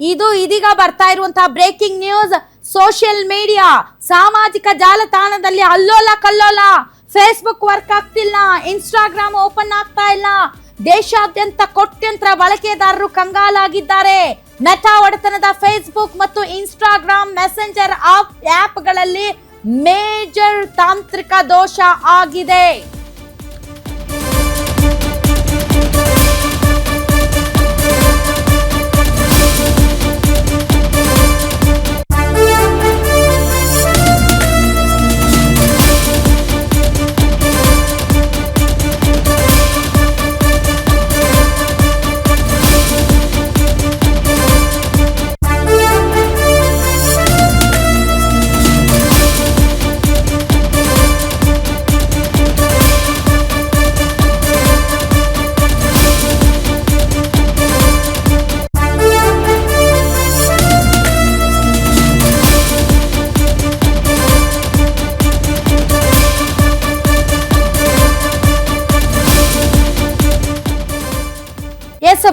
ಇದು ಇದೀಗ ಬರ್ತಾ ಇರುವಂತಹ ಬ್ರೇಕಿಂಗ್ ನ್ಯೂಸ್. ಸೋಷಿಯಲ್ ಮೀಡಿಯಾ ಸಾಮಾಜಿಕ ಜಾಲತಾಣದಲ್ಲಿ ಅಲ್ಲೋಲ ಕಲ್ಲೋಲ. ಫೇಸ್ಬುಕ್ ವರ್ಕ್ ಆಗ್ತಿಲ್ಲ, ಇನ್ಸ್ಟಾಗ್ರಾಮ್ ಓಪನ್ ಆಗ್ತಾ ಇಲ್ಲ. ದೇಶಾದ್ಯಂತ ಕೋಟ್ಯಂತರ ಬಳಕೆದಾರರು ಕಂಗಾಲಾಗಿದ್ದಾರೆ. ಮೆಟಾ ಒಡೆತನದ ಫೇಸ್ಬುಕ್ ಮತ್ತು ಇನ್ಸ್ಟಾಗ್ರಾಮ್ ಮೆಸೆಂಜರ್ ಆಪ್ಗಳಲ್ಲಿ ಮೇಜರ್ ತಾಂತ್ರಿಕ ದೋಷ ಆಗಿದೆ.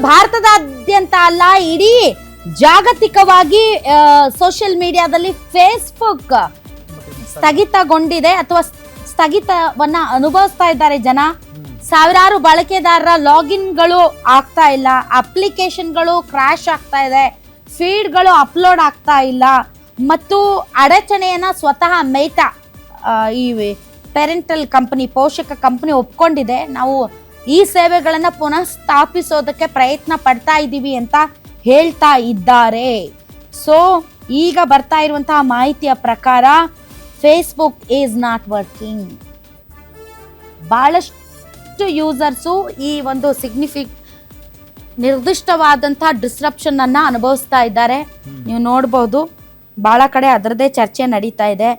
ಭಾರತದಾದ್ಯಂತ ಅಲ್ಲ, ಇಡೀ ಜಾಗತಿಕವಾಗಿ ಸೋಷಿಯಲ್ ಮೀಡಿಯಾದಲ್ಲಿ ಫೇಸ್ಬುಕ್ ಸ್ಥಗಿತಗೊಂಡಿದೆ ಅಥವಾ ಸ್ಥಗಿತವನ್ನ ಅನುಭವಿಸ್ತಾ ಇದ್ದಾರೆ ಜನ. ಸಾವಿರಾರು ಬಳಕೆದಾರರ ಲಾಗಿನ್ಗಳು ಆಗ್ತಾ ಇಲ್ಲ, ಅಪ್ಲಿಕೇಶನ್ಗಳು ಕ್ರಾಶ್ ಆಗ್ತಾ ಇದೆ, ಫೀಡ್ಗಳು ಅಪ್ಲೋಡ್ ಆಗ್ತಾ ಇಲ್ಲ ಮತ್ತು ಅಡಚಣೆಯನ್ನ ಸ್ವತಃ ಮೇಟಾ ಈ ಪೇರೆಂಟಲ್ ಕಂಪನಿ, ಪೋಷಕ ಕಂಪನಿ ಒಪ್ಕೊಂಡಿದೆ. ನಾವು ಈ ಸೇವೆಗಳನ್ನ ಪುನಃ ಸ್ಥಾಪಿಸೋದಕ್ಕೆ ಪ್ರಯತ್ನ ಪಡ್ತಾ ಇದ್ದೀವಿ ಅಂತ ಹೇಳ್ತಾ ಇದ್ದಾರೆ. ಸೊ ಈಗ ಬರ್ತಾ ಇರುವಂತಹ ಮಾಹಿತಿಯ ಪ್ರಕಾರ ಫೇಸ್ಬುಕ್ ಈಸ್ ನಾಟ್ ವರ್ಕಿಂಗ್. ಬಹಳಷ್ಟು ಯೂಸರ್ಸು ಈ ಒಂದು ನಿರ್ದಿಷ್ಟವಾದಂತಹ ಡಿಸ್ರಪ್ಷನ್ ಅನ್ನ ಅನುಭವಿಸ್ತಾ ಇದ್ದಾರೆ. ನೀವು ನೋಡ್ಬೋದು, ಬಹಳ ಕಡೆ ಅದರದೇ ಚರ್ಚೆ ನಡೀತಾ ಇದೆ.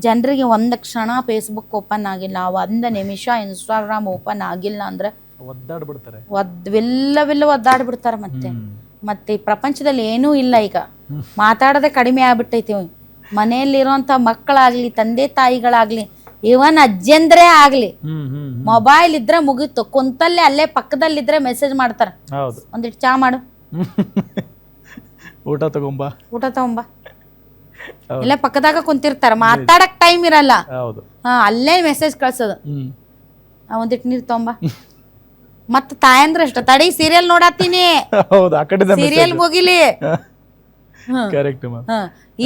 ಜನರಿಗೆ ಒಂದು ಕ್ಷಣ ಫೇಸ್ಬುಕ್ ಓಪನ್ ಆಗಿಲ್ಲ, ಒಂದು ನಿಮಿಷ ಇನ್ಸ್ಟಾಗ್ರಾಮ್ ಓಪನ್ ಆಗಿಲ್ಲ ಅಂದ್ರೆ ಒದ್ದಾಡ್ಬಿಡ್ತಾರೆ. ಮತ್ತೆ ಈ ಪ್ರಪಂಚದಲ್ಲಿ ಏನೂ ಇಲ್ಲ, ಈಗ ಮಾತಾಡೋದೇ ಕಡಿಮೆ ಆಗ್ಬಿಟ್ಟೈತಿ. ಮನೆಯಲ್ಲಿರುವಂತ ಮಕ್ಕಳಾಗ್ಲಿ, ತಂದೆ ತಾಯಿಗಳಾಗ್ಲಿ, ಇವನ್ ಅಜ್ಜಂದ್ರೆ ಆಗ್ಲಿ, ಮೊಬೈಲ್ ಇದ್ರೆ ಮುಗೀತು. ಕುಂತಲ್ಲೇ ಅಲ್ಲೇ ಪಕ್ಕದಲ್ಲಿದ್ರೆ ಮೆಸೇಜ್ ಮಾಡ್ತಾರ, ಒಂದಿಟ್ಟು ಚಾ ಮಾಡು, ಊಟ ತಗೊಂಬ. ಇಲ್ಲೇ ಪಕ್ಕದಾಗ ಕುಂತಿರ್ತಾರ, ಮಾತಾಡಕ್ ಟೈಮ್ ಇರಲ್ಲ, ಅಲ್ಲೇ ಮೆಸೇಜ್ ಕಳ್ಸೋದು, ಒಂದಿಟ್ಟು ನೀರ್ ತೊಂಬ. ಮತ್ತ ತಾಯಂದ್ರ ಅಷ್ಟ ತಡಿ ಸೀರಿಯಲ್ ನೋಡತ್ತೀನಿ, ಸೀರಿಯಲ್ ಮುಗಿಲಿ.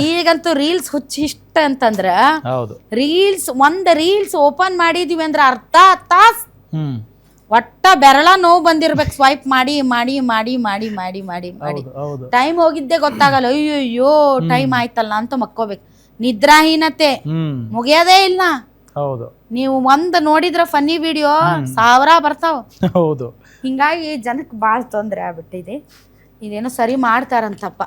ಈಗಂತೂ ರೀಲ್ಸ್ ಹುಚ್ಚ ಇಷ್ಟ ಅಂತಂದ್ರ ಒಂದ್ ರೀಲ್ಸ್ ಓಪನ್ ಮಾಡಿದೀವಿ ಅಂದ್ರ ಅರ್ಧ ತಾಸ್ ಒಟ್ಟ ಬೆರಳ ನೋವು ಬಂದಿರ್ಬೇಕು. ಸ್ವೈಪ್ ಮಾಡಿ ಮಾಡಿ ಮಾಡಿ ಮಾಡಿ ಮಾಡಿ ಮಾಡಿ ಮಾಡಿ ಟೈಮ್ ಹೋಗಿದ್ದೆ ಗೊತ್ತಾಗಲ್ಲ. ಅಯ್ಯೋ ಟೈಮ್ ಆಯ್ತಲ್ಲ ಅಂತ ಮಕ್ಕೋಬೇಕು. ನಿದ್ರಾಹೀನತೆ ಮುಗಿಯೋದೇ ಇಲ್ಲ. ನೀವು ಒಂದ್ ನೋಡಿದ್ರ ಫನ್ನಿ ವಿಡಿಯೋ 1000 ಬರ್ತಾವ. ಹಿಂಗಾಗಿ ಜನಕ್ಕೆ ಬಾಳ್ ತೊಂದ್ರೆ ಆಗ್ಬಿಟ್ಟಿದೆ. ಇದೇನೋ ಸರಿ ಮಾಡ್ತಾರಂತಪ್ಪ.